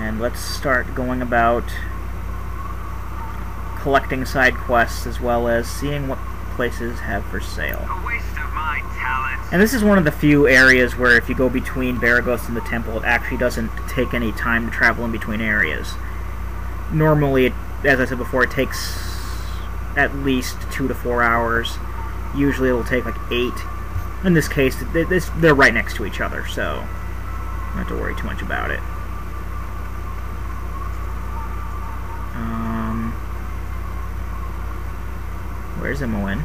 And let's start going about collecting side quests as well as seeing what places have for sale. A waste of my talents. And this is one of the few areas where if you go between Baragos and the temple, it actually doesn't take any time to travel in between areas. Normally, as I said before, it takes at least 2 to 4 hours. Usually it'll take like 8. In this case, they're right next to each other, so you don't have to worry too much about it. Where's Imoen?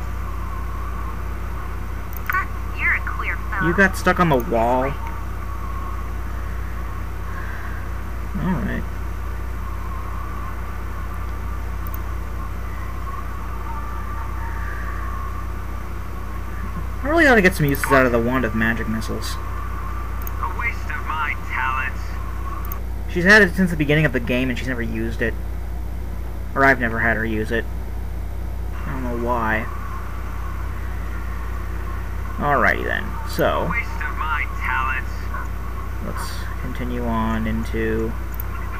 You're a queer fellow. You got stuck on the wall? Alright. I really ought to get some uses out of the Wand of Magic Missiles. A waste of my talents. She's had it since the beginning of the game and she's never used it. Or I've never had her use it. I don't know why. Alrighty then. So, A waste of my talents. let's continue on into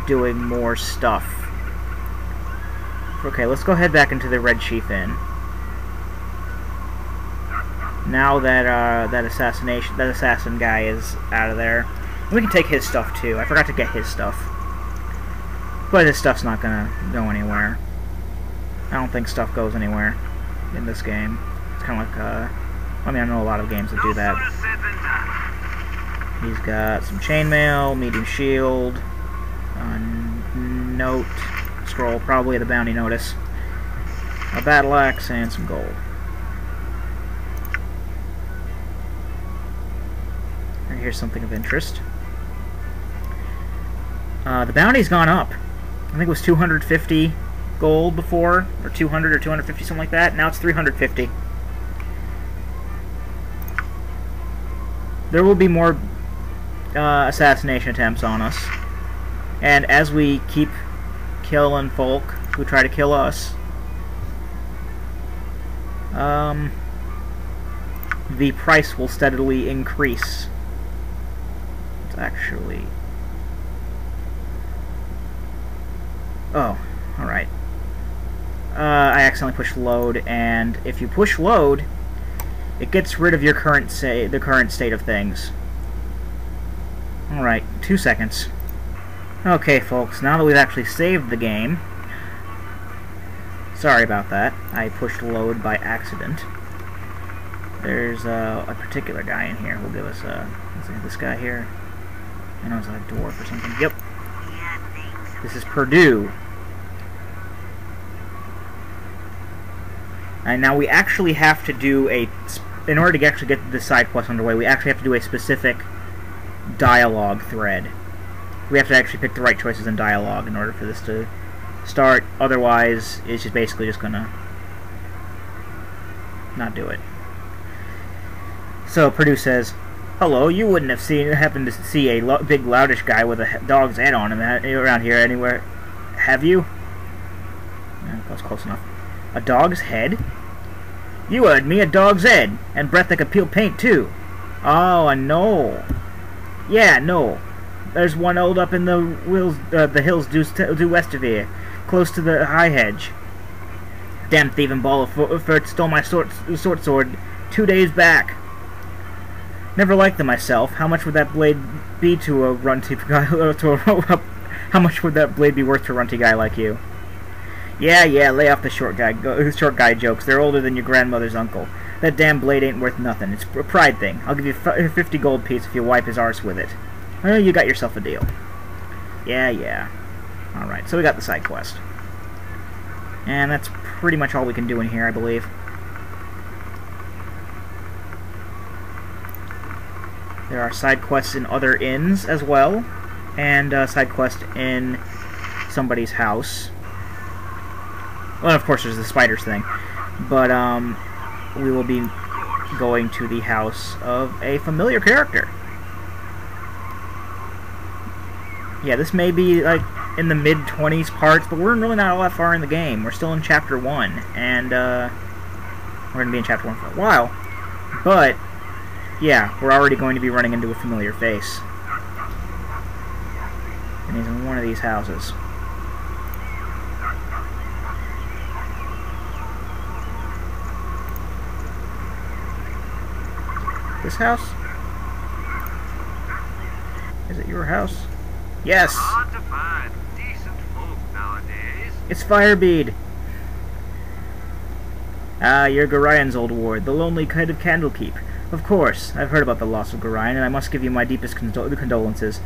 doing more stuff. Okay, let's go head back into the Red Chief Inn. Now that that assassin guy is out of there, we can take his stuff too. I forgot to get his stuff, but his stuff's not gonna go anywhere. I don't think stuff goes anywhere in this game. It's kind of like I mean, I know a lot of games that do that. No sooner said than done. He's got some chainmail, medium shield, note, scroll, probably the bounty notice, a battle axe, and some gold. And here's something of interest. The bounty's gone up. I think it was 250 gold before, or 200 or 250, something like that. Now it's 350. There will be more assassination attempts on us, and as we keep killing folk who try to kill us, the price will steadily increase. It's actually... Oh, alright. I accidentally pushed load, and if you push load, it gets rid of your current the current state of things. Alright, 2 seconds. Okay, folks, now that we've actually saved the game... Sorry about that. I pushed load by accident. There's a particular guy in here who'll give us this guy here. I know it's like a dwarf or something. Yep. This is Purdue. And now we actually have to do in order to actually get the side quest underway, we actually have to do a specific dialogue thread. We have to actually pick the right choices in dialogue in order for this to start. Otherwise, it's just basically just gonna not do it. So Purdue says, "Hello, you wouldn't have happened to see a big loudish guy with a dog's head on him around here anywhere, have you?" That was close enough. A dog's head? You heard me, a dog's head, and breath that could peel paint too. Oh, no. Yeah, no. There's one old up in the hills due west of here, close to the high hedge. Damn thieving ball of fur stole my sword 2 days back. Never liked them myself. How much would that blade be to a runty guy? How much would that blade be worth to a runty guy like you? Yeah, lay off the short guy jokes. They're older than your grandmother's uncle. That damn blade ain't worth nothing. It's a pride thing. I'll give you 50 gold piece if you wipe his arse with it. Well, you got yourself a deal. Yeah. Alright, so we got the side quest. And that's pretty much all we can do in here, I believe. There are side quests in other inns as well, and side quest in somebody's house. Well, of course, there's the spiders thing, but we will be going to the house of a familiar character. Yeah, this may be like in the mid-20s parts, but we're really not all that far in the game. We're still in Chapter 1, and we're going to be in Chapter 1 for a while. But, yeah, we're already going to be running into a familiar face. And he's in one of these houses. This house? Is it your house? Yes! Hard to find decent folk nowadays. It's Firebead! Ah, you're Gorian's old ward, the lonely kind of Candlekeep. Of course, I've heard about the loss of Gorian, and I must give you my deepest condolences.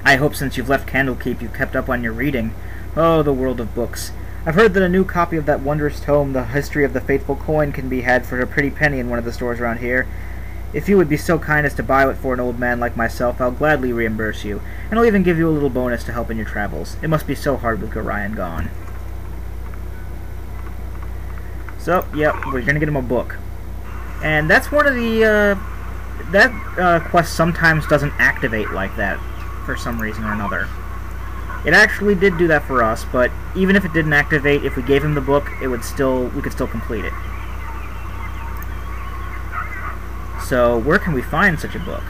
I hope since you've left Candlekeep you've kept up on your reading. Oh, the world of books. I've heard that a new copy of that wondrous tome, The History of the Faithful Coin, can be had for a pretty penny in one of the stores around here. If you would be so kind as to buy it for an old man like myself, I'll gladly reimburse you, and I'll even give you a little bonus to help in your travels. It must be so hard with Gorian gone. So, yep, we're gonna get him a book. And that's one of the, that quest sometimes doesn't activate like that, for some reason or another. It actually did do that for us, but even if it didn't activate, if we gave him the book, we could still complete it. So, where can we find such a book?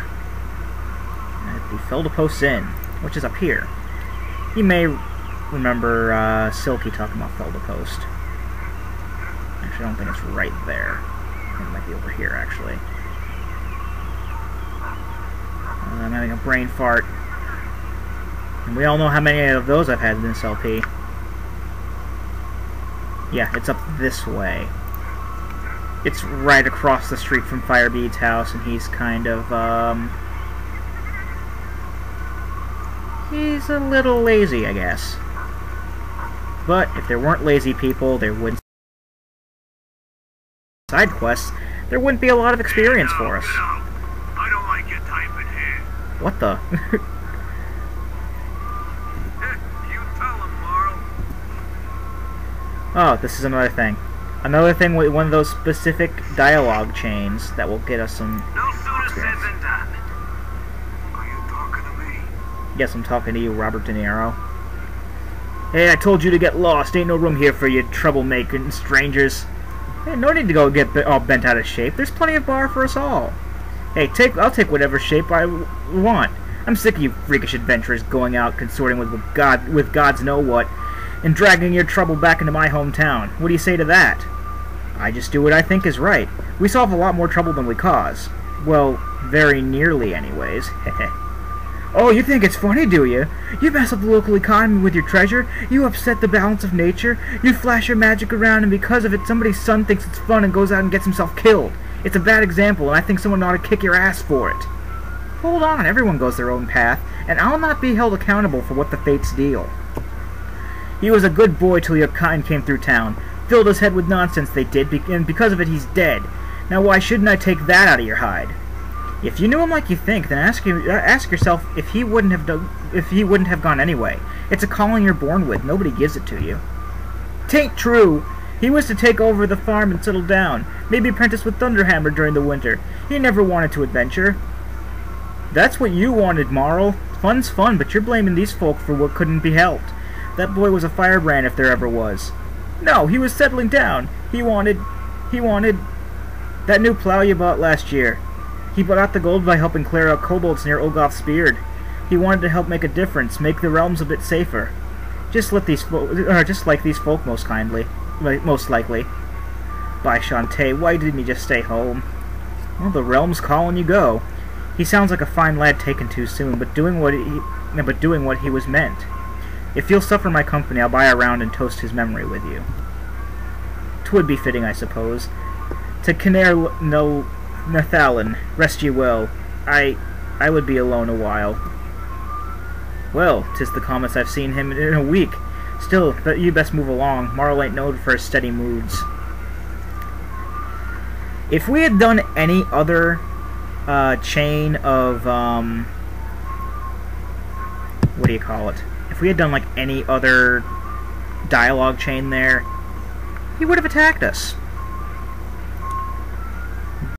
At the Feldepost Inn, which is up here. You may remember Silky talking about Feldepost. Actually, I don't think it's right there. I think it might be over here, actually. I'm having a brain fart. And we all know how many of those I've had in this LP. Yeah, it's up this way. It's right across the street from Firebead's house, and he's kind of, he's a little lazy, I guess. But if there weren't lazy people, there wouldn't side quests, there wouldn't be a lot of experience for us. I don't like your typing here. What the? You tell him, Marl. Oh, this is another thing. Another thing with one of those specific dialogue chains that will get us some No sooner said experience. than done. Are you talking to me? Yes, I'm talking to you, Robert De Niro. Hey, I told you to get lost. Ain't no room here for you troublemaking strangers. Hey, no need to go get all bent out of shape. There's plenty of bar for us all. Hey, I'll take whatever shape I want. I'm sick of you freakish adventurers going out consorting with gods know what, and dragging your trouble back into my hometown. What do you say to that? I just do what I think is right. We solve a lot more trouble than we cause. Well, very nearly anyways. Heh. Oh, you think it's funny, do you? You mess up the local economy with your treasure, you upset the balance of nature, you flash your magic around, and because of it, somebody's son thinks it's fun and goes out and gets himself killed. It's a bad example, and I think someone ought to kick your ass for it. Hold on, everyone goes their own path, and I'll not be held accountable for what the fates deal. He was a good boy till your kind came through town. Filled his head with nonsense, they did, and because of it he's dead. Now why shouldn't I take that out of your hide? If you knew him like you think, then ask yourself if he wouldn't have gone anyway. It's a calling you're born with. Nobody gives it to you. 'Tain't true. He was to take over the farm and settle down. Maybe apprentice with Thunderhammer during the winter. He never wanted to adventure. That's what you wanted, Marl. Fun's fun, but you're blaming these folk for what couldn't be helped. That boy was a firebrand if there ever was. No, he was settling down. He wanted that new plow you bought last year. He bought out the gold by helping clear out kobolds near Olgoth's Beard. He wanted to help make a difference, make the realms a bit safer. Just like these folk most likely. By Shantae, why didn't he just stay home? Well, the realm's calling you go. He sounds like a fine lad taken too soon, but doing what he was meant. If you'll suffer my company, I'll buy a round and toast his memory with you. 'Twould be fitting, I suppose. To Kinnair no Nathalan, rest ye well. I would be alone a while. Well, 'tis the calmest I've seen him in a week. Still, but you best move along. Marl ain't known for his steady moods. If we had done any other chain of what do you call it? If we had done like any other dialogue chain there, he would have attacked us.